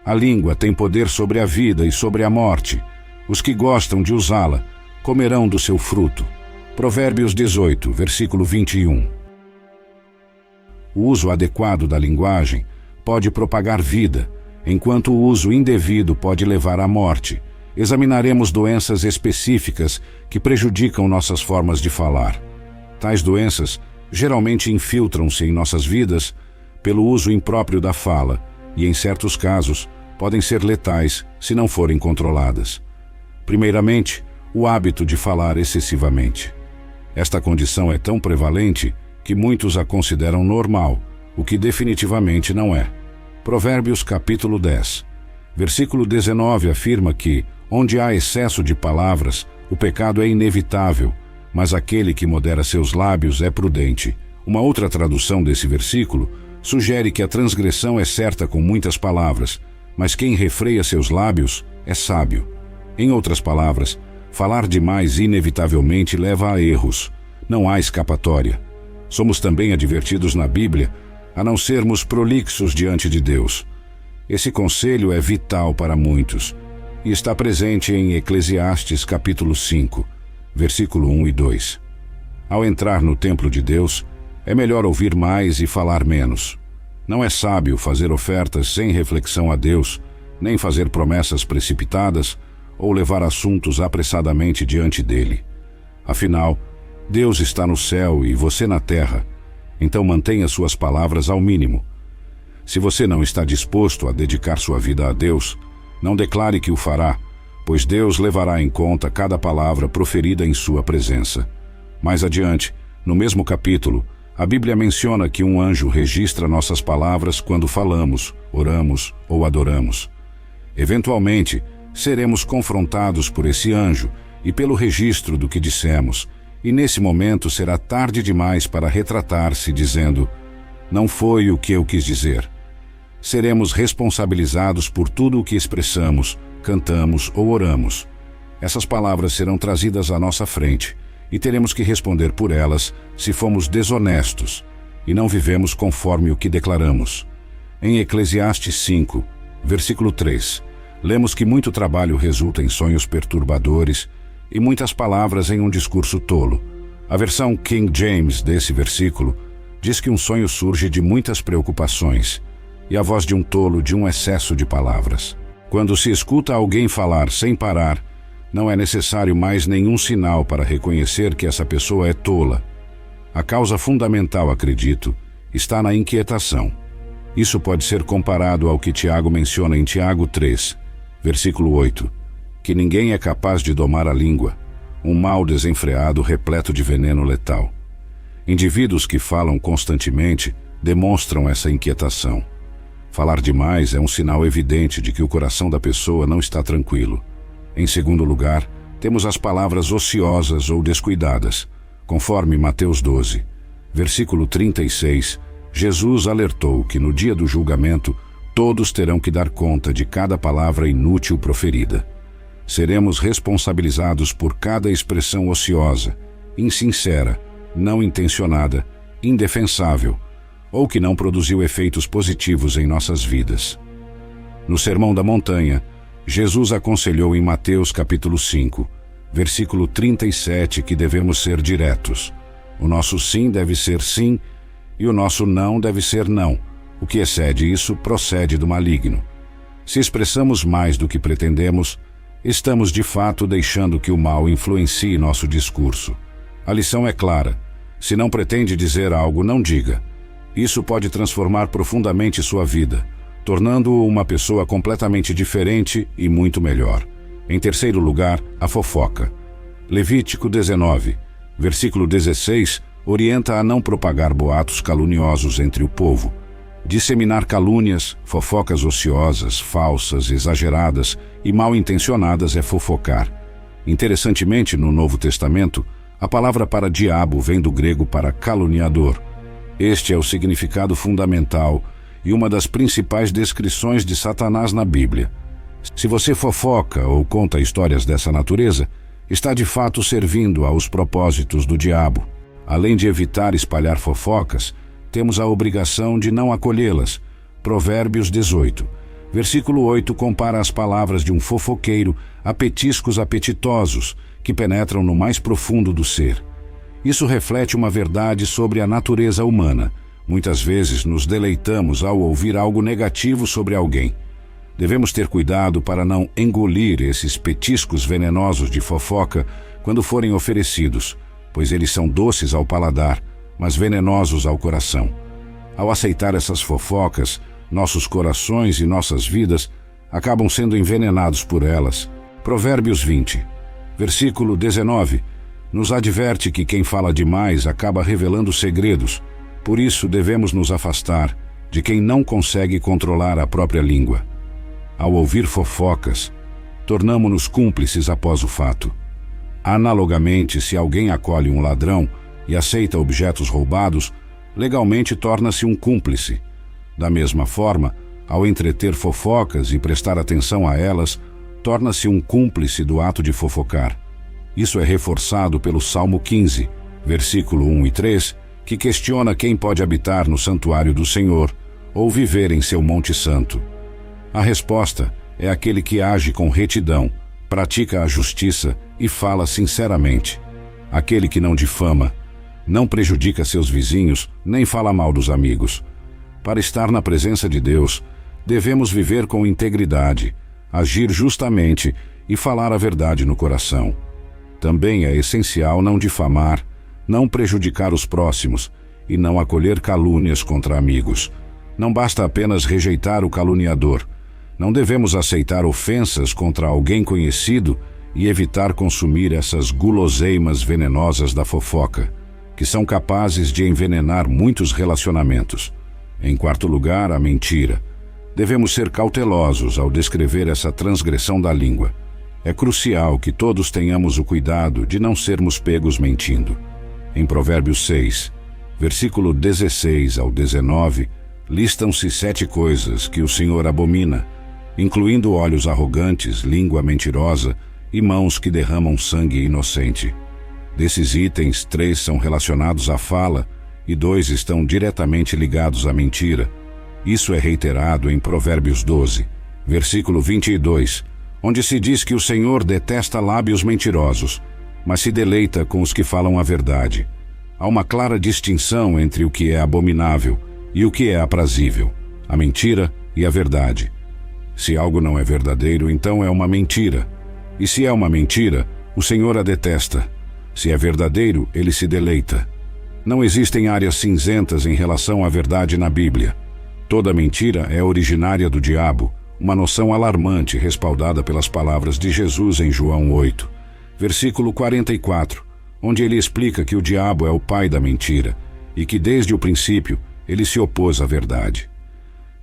A língua tem poder sobre a vida e sobre a morte. Os que gostam de usá-la comerão do seu fruto. Provérbios 18, versículo 21. O uso adequado da linguagem pode propagar vida, enquanto o uso indevido pode levar à morte. Examinaremos doenças específicas que prejudicam nossas formas de falar. Tais doenças geralmente infiltram-se em nossas vidas pelo uso impróprio da fala e, em certos casos, podem ser letais se não forem controladas. Primeiramente, o hábito de falar excessivamente. Esta condição é tão prevalente que muitos a consideram normal, o que definitivamente não é. Provérbios capítulo 10, versículo 19 afirma que, onde há excesso de palavras, o pecado é inevitável, mas aquele que modera seus lábios é prudente. Uma outra tradução desse versículo sugere que a transgressão é certa com muitas palavras, mas quem refreia seus lábios é sábio. Em outras palavras, falar demais inevitavelmente leva a erros. Não há escapatória. Somos também advertidos na Bíblia a não sermos prolixos diante de Deus. Esse conselho é vital para muitos e está presente em Eclesiastes capítulo 5, versículo 1 e 2. Ao entrar no templo de Deus, é melhor ouvir mais e falar menos. Não é sábio fazer ofertas sem reflexão a Deus, nem fazer promessas precipitadas ou levar assuntos apressadamente diante dele. Afinal, Deus está no céu e você na terra, então mantenha suas palavras ao mínimo. Se você não está disposto a dedicar sua vida a Deus, não declare que o fará, pois Deus levará em conta cada palavra proferida em sua presença. Mais adiante, no mesmo capítulo, a Bíblia menciona que um anjo registra nossas palavras quando falamos, oramos ou adoramos. Eventualmente, seremos confrontados por esse anjo e pelo registro do que dissemos, e nesse momento será tarde demais para retratar-se dizendo: não foi o que eu quis dizer. Seremos responsabilizados por tudo o que expressamos, cantamos ou oramos. Essas palavras serão trazidas à nossa frente e teremos que responder por elas se fomos desonestos e não vivemos conforme o que declaramos. Em Eclesiastes 5, versículo 3, lemos que muito trabalho resulta em sonhos perturbadores e muitas palavras em um discurso tolo. A versão King James desse versículo diz que um sonho surge de muitas preocupações e a voz de um tolo de um excesso de palavras. Quando se escuta alguém falar sem parar, não é necessário mais nenhum sinal para reconhecer que essa pessoa é tola. A causa fundamental, acredito, está na inquietação. Isso pode ser comparado ao que Tiago menciona em Tiago 3, versículo 8, que ninguém é capaz de domar a língua, um mal desenfreado repleto de veneno letal. Indivíduos que falam constantemente demonstram essa inquietação. Falar demais é um sinal evidente de que o coração da pessoa não está tranquilo. Em segundo lugar, temos as palavras ociosas ou descuidadas. Conforme Mateus 12, versículo 36, Jesus alertou que no dia do julgamento todos terão que dar conta de cada palavra inútil proferida. Seremos responsabilizados por cada expressão ociosa, insincera, não intencionada, indefensável, ou que não produziu efeitos positivos em nossas vidas. No Sermão da Montanha, Jesus aconselhou em Mateus capítulo 5, versículo 37, que devemos ser diretos. O nosso sim deve ser sim e o nosso não deve ser não. O que excede isso procede do maligno. Se expressamos mais do que pretendemos, estamos de fato deixando que o mal influencie nosso discurso. A lição é clara. Se não pretende dizer algo, não diga. Isso pode transformar profundamente sua vida, tornando-o uma pessoa completamente diferente e muito melhor. Em terceiro lugar, a fofoca. Levítico 19, versículo 16, orienta a não propagar boatos caluniosos entre o povo. Disseminar calúnias, fofocas ociosas, falsas, exageradas e mal intencionadas é fofocar. Interessantemente, no Novo Testamento, a palavra para diabo vem do grego para caluniador. Este é o significado fundamental e uma das principais descrições de Satanás na Bíblia. Se você fofoca ou conta histórias dessa natureza, está de fato servindo aos propósitos do diabo. Além de evitar espalhar fofocas, temos a obrigação de não acolhê-las. Provérbios 18, Versículo 8 compara as palavras de um fofoqueiro a petiscos apetitosos que penetram no mais profundo do ser. Isso reflete uma verdade sobre a natureza humana. Muitas vezes nos deleitamos ao ouvir algo negativo sobre alguém. Devemos ter cuidado para não engolir esses petiscos venenosos de fofoca quando forem oferecidos, pois eles são doces ao paladar, mas venenosos ao coração. Ao aceitar essas fofocas, nossos corações e nossas vidas acabam sendo envenenados por elas. Provérbios 20, versículo 19, nos adverte que quem fala demais acaba revelando segredos. Por isso devemos nos afastar de quem não consegue controlar a própria língua. Ao ouvir fofocas, tornamo-nos cúmplices após o fato. Analogamente, se alguém acolhe um ladrão e aceita objetos roubados, legalmente torna-se um cúmplice. Da mesma forma, ao entreter fofocas e prestar atenção a elas, torna-se um cúmplice do ato de fofocar. Isso é reforçado pelo Salmo 15, versículo 1 e 3, que questiona quem pode habitar no santuário do Senhor ou viver em seu monte santo. A resposta é aquele que age com retidão, pratica a justiça e fala sinceramente. Aquele que não difama, não prejudica seus vizinhos, nem fala mal dos amigos. Para estar na presença de Deus, devemos viver com integridade, agir justamente e falar a verdade no coração. Também é essencial não difamar, não prejudicar os próximos e não acolher calúnias contra amigos. Não basta apenas rejeitar o caluniador. Não devemos aceitar ofensas contra alguém conhecido e evitar consumir essas guloseimas venenosas da fofoca, que são capazes de envenenar muitos relacionamentos. Em quarto lugar, a mentira. Devemos ser cautelosos ao descrever essa transgressão da língua. É crucial que todos tenhamos o cuidado de não sermos pegos mentindo. Em Provérbios 6, versículo 16 ao 19, listam-se 7 coisas que o Senhor abomina, incluindo olhos arrogantes, língua mentirosa e mãos que derramam sangue inocente. Desses itens, 3 são relacionados à fala e 2 estão diretamente ligados à mentira. Isso é reiterado em Provérbios 12, versículo 22, onde se diz que o Senhor detesta lábios mentirosos, mas se deleita com os que falam a verdade. Há uma clara distinção entre o que é abominável e o que é aprazível, a mentira e a verdade. Se algo não é verdadeiro, então é uma mentira. E se é uma mentira, o Senhor a detesta. Se é verdadeiro, ele se deleita. Não existem áreas cinzentas em relação à verdade na Bíblia. Toda mentira é originária do diabo, uma noção alarmante respaldada pelas palavras de Jesus em João 8, versículo 44, onde ele explica que o diabo é o pai da mentira e que desde o princípio ele se opôs à verdade.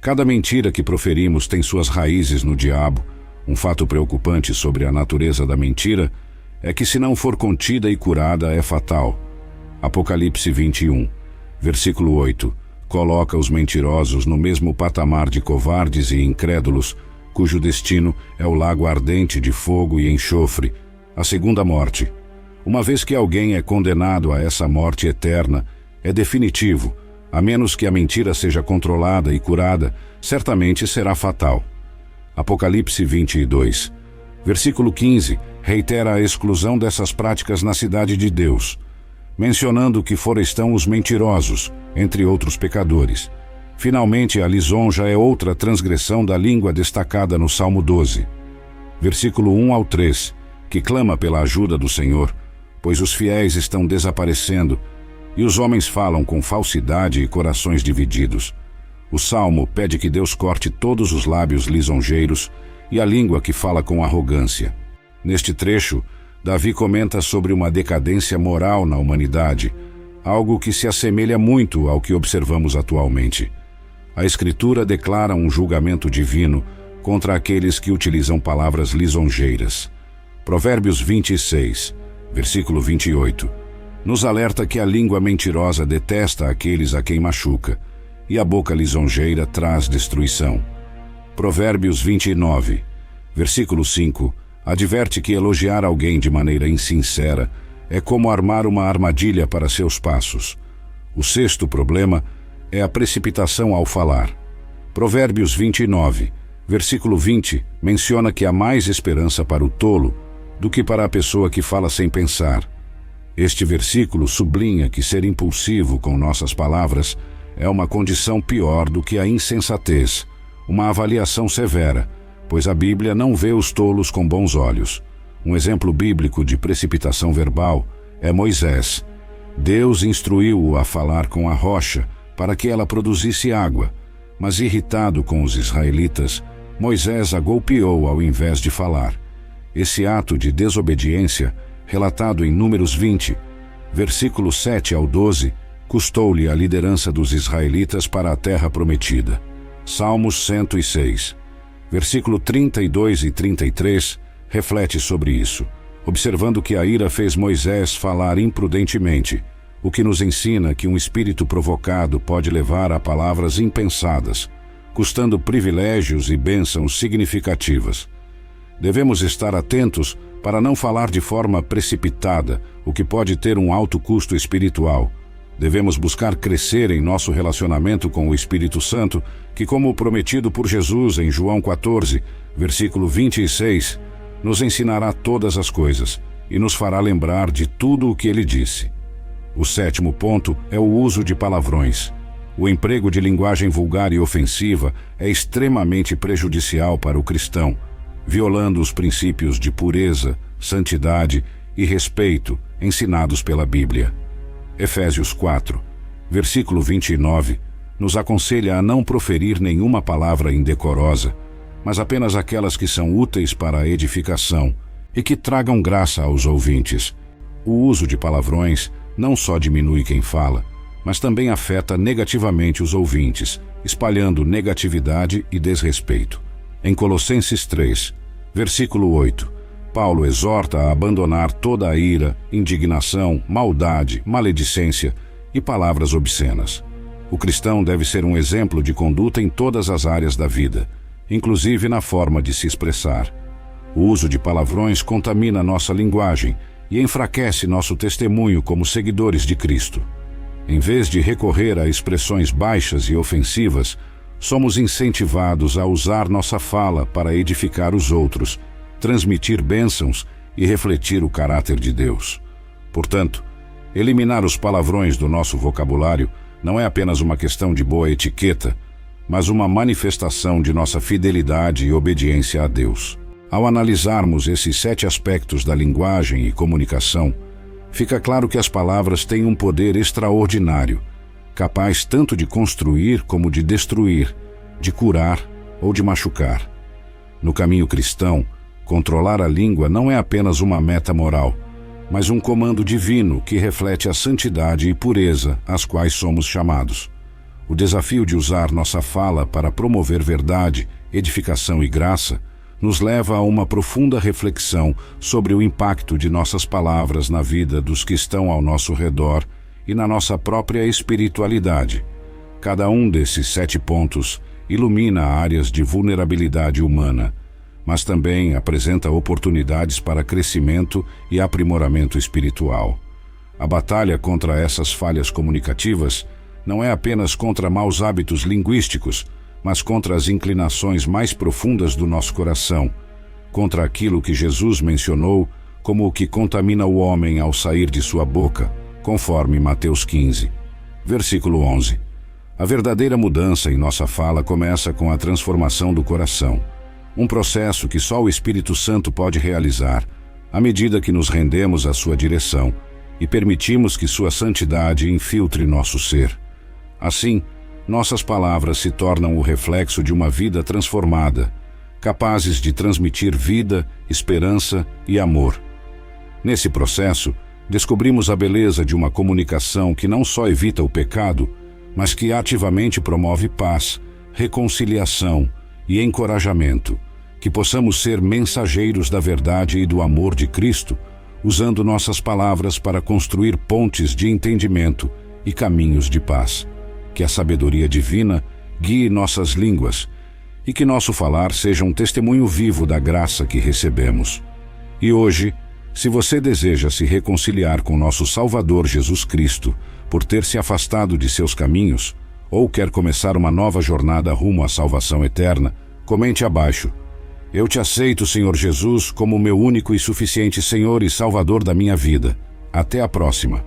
Cada mentira que proferimos tem suas raízes no diabo. Um fato preocupante sobre a natureza da mentira é que, se não for contida e curada, é fatal. Apocalipse 21, versículo 8, coloca os mentirosos no mesmo patamar de covardes e incrédulos, cujo destino é o lago ardente de fogo e enxofre, a segunda morte. Uma vez que alguém é condenado a essa morte eterna, é definitivo. A menos que a mentira seja controlada e curada, certamente será fatal. Apocalipse 22, versículo 15, reitera a exclusão dessas práticas na cidade de Deus, mencionando que fora estão os mentirosos, entre outros pecadores. Finalmente, a lisonja é outra transgressão da língua destacada no Salmo 12, versículo 1 ao 3, que clama pela ajuda do Senhor, pois os fiéis estão desaparecendo e os homens falam com falsidade e corações divididos. O Salmo pede que Deus corte todos os lábios lisonjeiros e a língua que fala com arrogância. Neste trecho, Davi comenta sobre uma decadência moral na humanidade, algo que se assemelha muito ao que observamos atualmente. A Escritura declara um julgamento divino contra aqueles que utilizam palavras lisonjeiras. Provérbios 26, versículo 28, nos alerta que a língua mentirosa detesta aqueles a quem machuca, e a boca lisonjeira traz destruição. Provérbios 29, versículo 5, adverte que elogiar alguém de maneira insincera é como armar uma armadilha para seus passos. O sexto problema é a precipitação ao falar. Provérbios 29, Versículo 20 menciona que há mais esperança para o tolo do que para a pessoa que fala sem pensar. Este versículo sublinha que ser impulsivo com nossas palavras é uma condição pior do que a insensatez, uma avaliação severa, pois a Bíblia não vê os tolos com bons olhos. Um exemplo bíblico de precipitação verbal é Moisés. Deus instruiu-o a falar com a rocha para que ela produzisse água, mas irritado com os israelitas, Moisés a golpeou ao invés de falar. Esse ato de desobediência, relatado em Números 20, versículos 7 ao 12, custou-lhe a liderança dos israelitas para a terra prometida. Salmos 106, versículo 32 e 33, reflete sobre isso, observando que a ira fez Moisés falar imprudentemente, o que nos ensina que um espírito provocado pode levar a palavras impensadas, custando privilégios e bênçãos significativas. Devemos estar atentos para não falar de forma precipitada, o que pode ter um alto custo espiritual. Devemos buscar crescer em nosso relacionamento com o Espírito Santo, que, como prometido por Jesus em João 14, versículo 26, nos ensinará todas as coisas e nos fará lembrar de tudo o que ele disse. O 7º ponto é o uso de palavrões. O emprego de linguagem vulgar e ofensiva é extremamente prejudicial para o cristão, violando os princípios de pureza, santidade e respeito ensinados pela Bíblia. Efésios 4, versículo 29, nos aconselha a não proferir nenhuma palavra indecorosa, mas apenas aquelas que são úteis para a edificação e que tragam graça aos ouvintes. O uso de palavrões não só diminui quem fala, mas também afeta negativamente os ouvintes, espalhando negatividade e desrespeito. Em Colossenses 3, versículo 8, Paulo exorta a abandonar toda a ira, indignação, maldade, maledicência e palavras obscenas. O cristão deve ser um exemplo de conduta em todas as áreas da vida, inclusive na forma de se expressar. O uso de palavrões contamina nossa linguagem e enfraquece nosso testemunho como seguidores de Cristo. Em vez de recorrer a expressões baixas e ofensivas, somos incentivados a usar nossa fala para edificar os outros, transmitir bênçãos e refletir o caráter de Deus. Portanto, eliminar os palavrões do nosso vocabulário não é apenas uma questão de boa etiqueta, mas uma manifestação de nossa fidelidade e obediência a Deus. Ao analisarmos esses 7 aspectos da linguagem e comunicação, fica claro que as palavras têm um poder extraordinário, capaz tanto de construir como de destruir, de curar ou de machucar. No caminho cristão, controlar a língua não é apenas uma meta moral, mas um comando divino que reflete a santidade e pureza às quais somos chamados. O desafio de usar nossa fala para promover verdade, edificação e graça nos leva a uma profunda reflexão sobre o impacto de nossas palavras na vida dos que estão ao nosso redor e na nossa própria espiritualidade. Cada um desses 7 pontos ilumina áreas de vulnerabilidade humana, mas também apresenta oportunidades para crescimento e aprimoramento espiritual. A batalha contra essas falhas comunicativas não é apenas contra maus hábitos linguísticos, mas contra as inclinações mais profundas do nosso coração, contra aquilo que Jesus mencionou como o que contamina o homem ao sair de sua boca, conforme Mateus 15, versículo 11. A verdadeira mudança em nossa fala começa com a transformação do coração, um processo que só o Espírito Santo pode realizar, à medida que nos rendemos à sua direção e permitimos que sua santidade infiltre nosso ser. Assim, nossas palavras se tornam o reflexo de uma vida transformada, capazes de transmitir vida, esperança e amor. Nesse processo, descobrimos a beleza de uma comunicação que não só evita o pecado, mas que ativamente promove paz, reconciliação e encorajamento, que possamos ser mensageiros da verdade e do amor de Cristo, usando nossas palavras para construir pontes de entendimento e caminhos de paz. Que a sabedoria divina guie nossas línguas e que nosso falar seja um testemunho vivo da graça que recebemos. E hoje, se você deseja se reconciliar com nosso Salvador Jesus Cristo por ter se afastado de seus caminhos, ou quer começar uma nova jornada rumo à salvação eterna, Comente abaixo: eu te aceito, Senhor Jesus, como meu único e suficiente Senhor e Salvador da minha vida. Até a próxima.